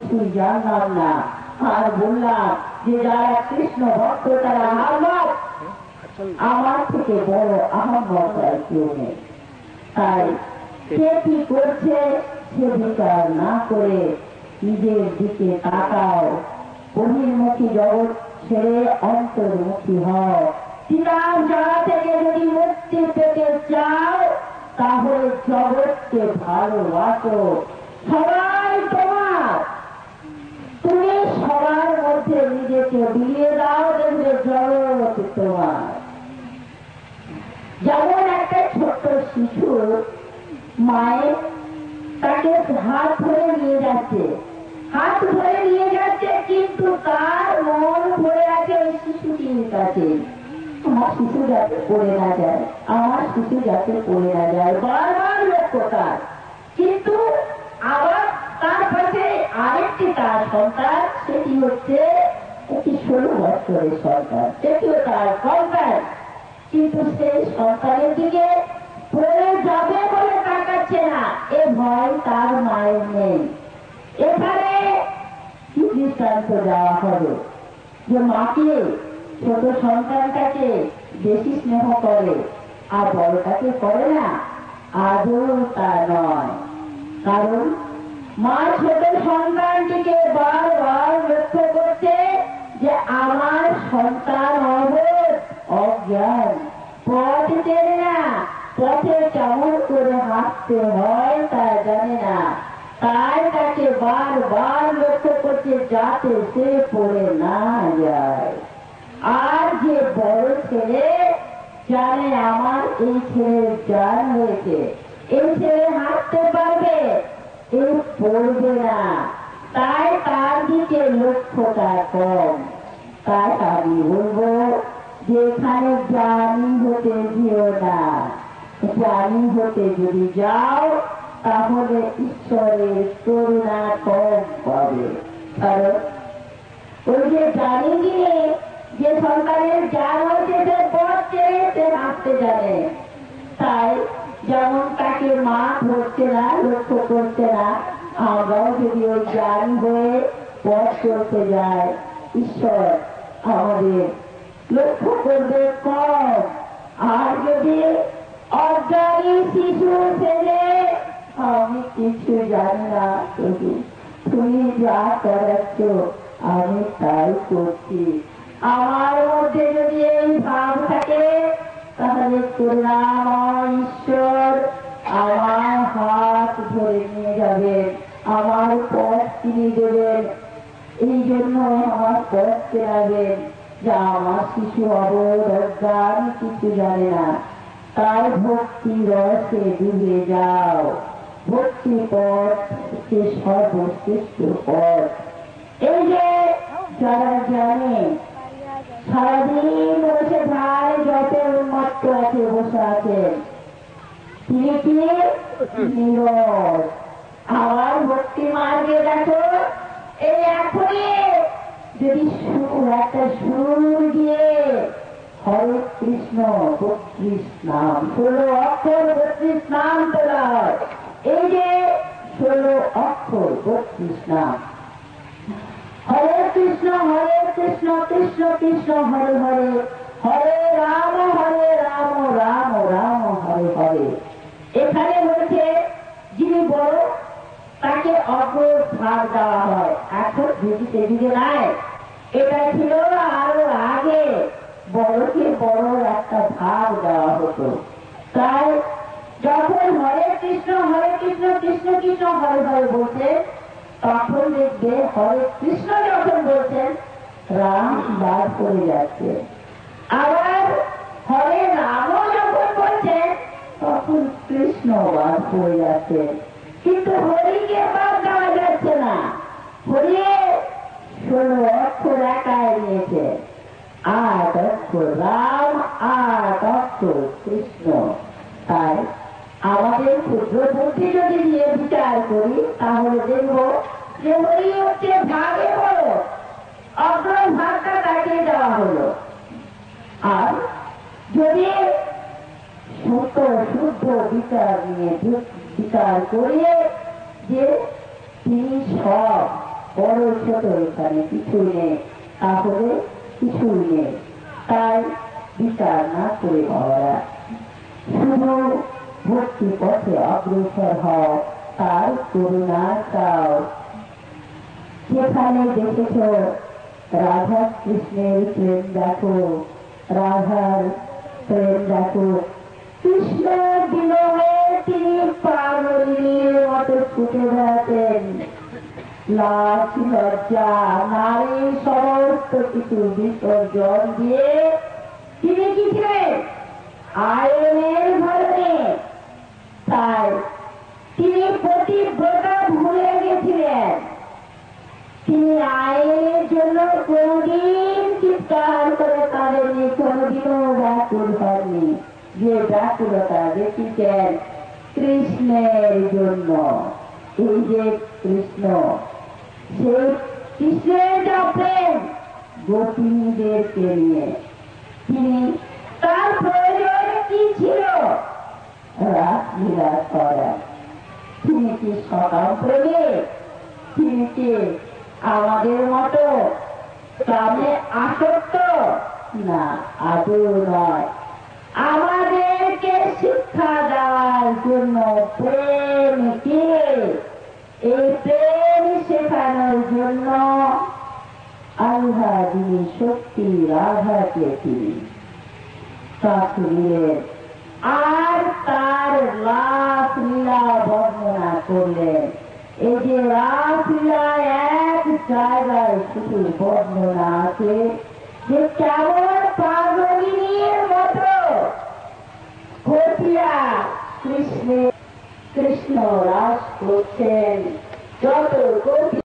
কিছুই জানলাম না। আর বললাম যে যারা কৃষ্ণ ভক্ত তারা আহ্মদ, আমার থেকে বড় আহ্মদ আর কেউ নেই। তাই সে কি করছে সে বিচার না করে নিজের দিকে তাকাও, বহির্মুখী জগৎ ছেড়ে অন্তর্মুখী হও। সীতার জায়গা থেকে যদি মুক্তি পেতে চাও তাহলে জগৎকে ভালোবাসো। সবাই তোমার, তুমি সবার মধ্যে নিজেকে বিলিয়ে দাও, দেখবে জগৎ তোমার। যেমন একটা ছোট্ট শিশু মায়ের তাকে হাত ধরে নিয়ে যাচ্ছে, হাত ধরে নিয়ে যাচ্ছে, কিন্তু তার মন ভরে আছে ওই শিশুটির কাছে। আমার শিশু যাতে পড়ে না যায়, আমার শিশু যাতে পড়ে না যায়, বারবার লক্ষ্য তার। কিন্তু আবার তার পাশে আরেকটি তার সন্তান, সেটি হচ্ছে একটি 16 বছরের সন্তান, সেটিও তার সন্তান। কিন্তু সেই সন্তানের দিকে পড়ে যাবে বলে তাকাচ্ছে না, এ ভয় তার মায়ের নেই। এখানে কি দৃষ্টান্ত দেওয়া হবে যে মাকে ছোট সন্তানটাকে বেশি স্নেহ করে আর বড়টাকে করে না? আদৌ তা নয়। কারণ মা ছোট সন্তানটিকে বারবার লক্ষ্য করছে যে আমার সন্তান অবোধ, অজ্ঞান, পথ চেনে না, পথে কেমন করে হাঁটতে হয় তা জানে না। তাই তাকে বারবার লক্ষ্য করছে যাতে সে পড়ে না যায়। আর যে বড় ছেলে জানে আমার এই ছেলের জ্ঞান হয়েছে, এই ছেলে হাঁটতে পারবে, এই পড়বে না, তাই তার দিকে লক্ষ্যটা কম। তাই আমি বলবো যেখানে জ্ঞানী হতে দিও না, জ্ঞানী হতে যদি যাও তাহলে ঈশ্বরের করুণা কম পাবে। কারণ ওই যে জানি গিয়ে যে সন্তানের জ্ঞান হয়েছে সে পথ ছেড়ে সে হাঁটতে জানে। তাই যেমন তাকে মা ধরছে না, লক্ষ্য করছে না, আমরাও যদি ওই জ্ঞান হয়ে পথ চলতে যাই ঈশ্বর আমাদের লক্ষ্য করবে কম। আর যদি অজ্ঞানী শিশু ছেলে আমি কিছু জানি না, তুমি যা করাচ্ছ আমি তাই করছি, আমার মধ্যে যদি এই ভাব থাকে তাহলে করুণাময় ঈশ্বর আমার হাত ধরে নিয়ে যাবেন, আমার পথ চিনিয়ে দেবেন। এই জন্য আমার পথ চেনাবেন যা আমার শিশু অবোধ, অজ্ঞান, কিছু জানে না। তাই ভক্তি রসে ডুবে যাও। ভক্তি পথ হচ্ছে সর্বশ্রেষ্ঠ পথ। এই যে যারা জানে সারাদিন বসে ভাই যতের উন্মত্ত আছে, বসে আছেন, তিনি কি নীরব। আমার ভক্তি মার্গে দেখো এই এখনই যদি একটা সুর দিয়ে হরে কৃষ্ণ 32 নাম, 16 অক্ষর 32 নাম তোলা হয়। এই যে 16 অক্ষর 32 নাম, হরে কৃষ্ণ কৃষ্ণ কৃষ্ণ হরে হরে, হরে রাম রাম রাম হরে হরে। এখানে বলছে যিনি বড় তাকে অগ্রভাগ দেওয়া হয়, এখন দিদিতে দিদি নাই, এটা ছিল আরো আগে বড়কে বড় একটা ভাগ দেওয়া হতো। তাই যখন হরে কৃষ্ণ কৃষ্ণ কৃষ্ণ হরে হরে বলছে তখন দেখবে হরে কৃষ্ণ যখন বলছেন রাম বাদ করে যাচ্ছে, আবার হরে রাম যখন বলছেন তখন কৃষ্ণ বাদ করে যাচ্ছে। কিন্তু হরিকে বাদ দেওয়া যাচ্ছে না, হরি 16 অক্ষর একাই নিয়েছে, 8 অক্ষর রাম, 8 অক্ষর কৃষ্ণ। তাই আমাদের ক্ষুদ্র বুদ্ধি যদি নিয়ে বিচার করি তাহলে দেখব যে হরি হচ্ছে ভাগে বড়, অগ্রভাগটা তাকে দেওয়া হলো। আর যদি শুদ্ধ শুদ্ধ বিচার নিয়ে বিচার করিয়ে যে তিনি সব বড় ছোট এখানে কিছুই নেই, তাহলে কিছুই নেই। তাই বিচার না করে বাবারা শুধু ভক্তি পথে অগ্রসর হও, তার করুণা চাও। যেখানে দেখেছ রাধা কৃষ্ণের প্রেম দেখো, রাধার প্রেম দেখো। কৃষ্ণ বিনয়ে তিনি পাগলের মতো ছুটে বেড়াতেন। লাজ লজ্জা নারী সমস্ত কিছু বিসর্জন দিয়ে তিনি কি ছিলেন? আয়নের ধরনে। তাই তিনি পতিব্রতা ভুলে গেছিলেন। তিনি আইনের জন্য কোনদিন চিৎকার করে কাঁদেননি, কোনদিনও ব্যাকুল হননি। যে ব্যাকুলতা দেখিতেন কৃষ্ণের জন্য। এই যে কৃষ্ণ, সেই কৃষ্ণের যা প্রেম গোপিনীদেরকে নিয়ে, তিনি তার প্রয়োজন কি ছিল? রাসলীলা করা। তিনি কি সকাল প্রেমে? তিনি কি আমাদের মতো কামে আসক্ত? না, আদৌ নয়। আমাদেরকে শিক্ষা দেওয়ার জন্য প্রেম কি, এই প্রেম শেখানোর জন্য আল্লাহ যিনি শক্তি রাধাকে তিনি শাশুড়ির আর তার রাসলীলা বর্ণনা করলেন। এই যে রাসলীলা এক জায়গায় শুধু বর্ণনা আছে যে কেমন পাগলিনীর মতো গোপীরা কৃষ্ণ রাস করছেন। যত গোপী